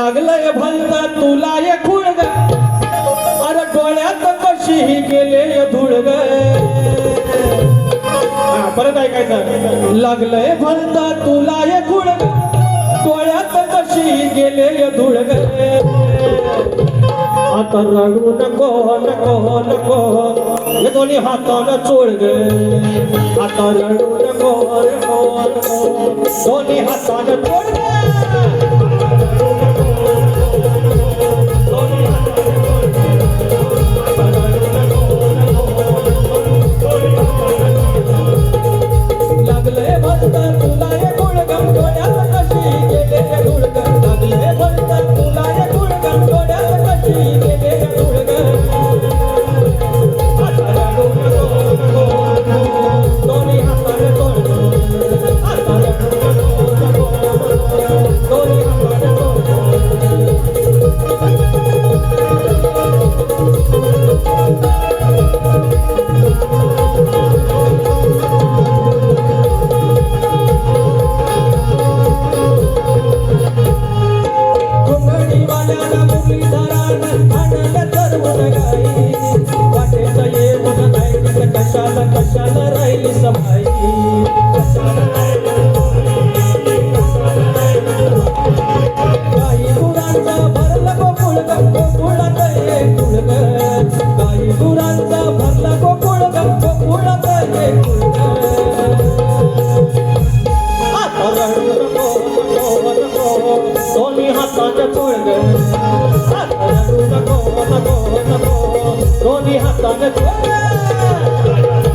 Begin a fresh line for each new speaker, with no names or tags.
लागलंय भलता तुला ये खुळग अरे डोळ्यात कशी गेले धुळग परत ऐकायचं लागलंय भलता तुला ये खुळग डोळ्यात कशी गेले धुळग आता रडू नको नको नको हे दोन्ही हातानं चोळ ग आता रडू नको नको नको दोन्ही हातानं चोळ लागले भलता तुला ये गुळगम डोळ्यात कशी गेले गुळग लागले भलता तुला ये गुळगम डोळ्यात कशी गेले गुळग आता रडू नको नको दोन्ही हाताने तोड आता रडू नको नको दोन्ही हाताने कशाला राहिली सफाई काही गुरांचा भरला गोकुळ गोकुळात ये कुळग काही गुरांचा भरला गोकुळ गोकुळात ये कुळग आता रडू नको नको नको दोन्ही हाताने चोळग आता रडू नको नको नको दोन्ही हाताने चोळग